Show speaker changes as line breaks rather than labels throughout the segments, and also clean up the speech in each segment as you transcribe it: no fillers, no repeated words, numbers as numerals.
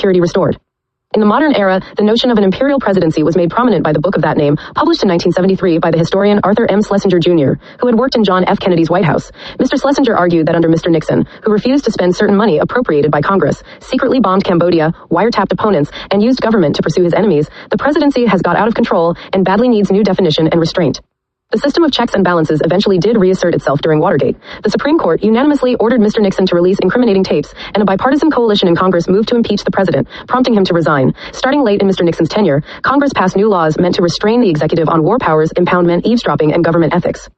security restored. In the modern era, the notion of an imperial presidency was made prominent by the book of that name, published in 1973 by the historian Arthur M. Schlesinger Jr., who had worked in John F. Kennedy's White House. Mr. Schlesinger argued that under Mr. Nixon, who refused to spend certain money appropriated by Congress, secretly bombed Cambodia, wiretapped opponents, and used government to pursue his enemies, the presidency has got out of control and badly needs new definition and restraint. The system of checks and balances eventually did reassert itself during Watergate. The Supreme Court unanimously ordered Mr. Nixon to release incriminating tapes, and a bipartisan coalition in Congress moved to impeach the president, prompting him to resign. Starting late in Mr. Nixon's tenure, Congress passed new laws meant to restrain the executive on war powers, impoundment, eavesdropping, and government ethics.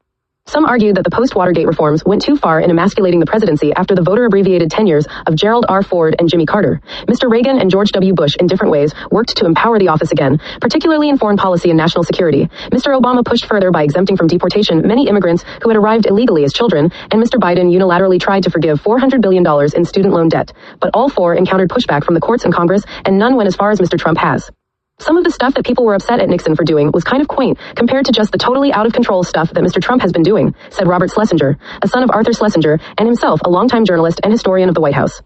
Some argued that the post-Watergate reforms went too far in emasculating the presidency after the voter-abbreviated tenures of Gerald R. Ford and Jimmy Carter. Mr. Reagan and George W. Bush, in different ways, worked to empower the office again, particularly in foreign policy and national security. Mr. Obama pushed further by exempting from deportation many immigrants who had arrived illegally as children, and Mr. Biden unilaterally tried to forgive $400 billion in student loan debt. But all four encountered pushback from the courts and Congress, and none went as far as Mr. Trump has. Some of the stuff that people were upset at Nixon for doing was kind of quaint compared to just the totally out-of-control stuff that Mr. Trump has been doing, said Robert Schlesinger, a son of Arthur Schlesinger, and himself a longtime journalist and historian of the White House.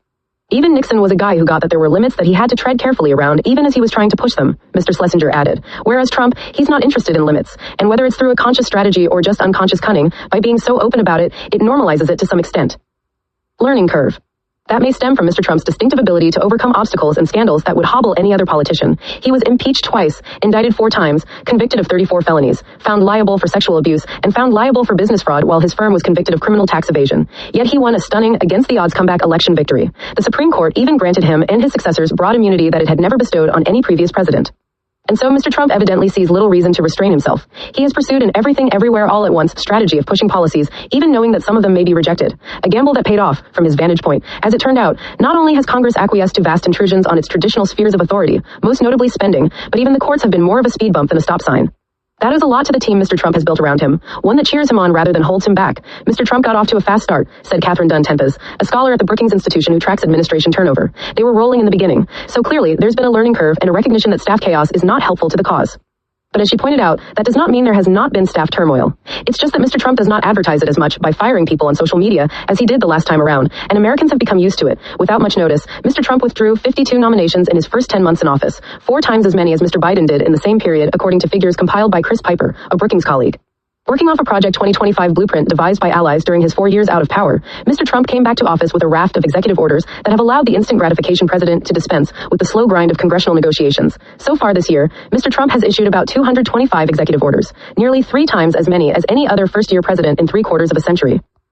Even Nixon was a guy who got that there were limits that he had to tread carefully around, even as he was trying to push them, Mr. Schlesinger added. Whereas Trump, he's not interested in limits, and whether it's through a conscious strategy or just unconscious cunning, by being so open about it, it normalizes it to some extent. Learning curve. That may stem from Mr. Trump's distinctive ability to overcome obstacles and scandals that would hobble any other politician. He was impeached twice, indicted 4 times, convicted of 34 felonies, found liable for sexual abuse, and found liable for business fraud while his firm was convicted of criminal tax evasion. Yet he won a stunning, against-the-odds comeback election victory. The Supreme Court even granted him and his successors broad immunity that it had never bestowed on any previous president. And so Mr. Trump evidently sees little reason to restrain himself. He has pursued an everything everywhere all at once strategy of pushing policies, even knowing that some of them may be rejected. A gamble that paid off, from his vantage point. As it turned out, not only has Congress acquiesced to vast intrusions on its traditional spheres of authority, most notably spending, but even the courts have been more of a speed bump than a stop sign. That is a lot to the team Mr. Trump has built around him, one that cheers him on rather than holds him back. Mr. Trump got off to a fast start, said Catherine Dunn Tempest, a scholar at the Brookings Institution who tracks administration turnover. They were rolling in the beginning, so clearly there's been a learning curve and a recognition that staff chaos is not helpful to the cause. But as she pointed out, that does not mean there has not been staff turmoil. It's just that Mr. Trump does not advertise it as much by firing people on social media as he did the last time around, and Americans have become used to it. Without much notice, Mr. Trump withdrew 52 nominations in his first 10 months in office, 4 times as many as Mr. Biden did in the same period, according to figures compiled by Chris Piper, a Brookings colleague. Working off a Project 2025 blueprint devised by allies during his 4 years out of power, Mr. Trump came back to office with a raft of executive orders that have allowed the instant gratification president to dispense with the slow grind of congressional negotiations. So far this year, Mr. Trump has issued about 225 executive orders, nearly 3 times as many as any other first-year president in 3/4 of a century.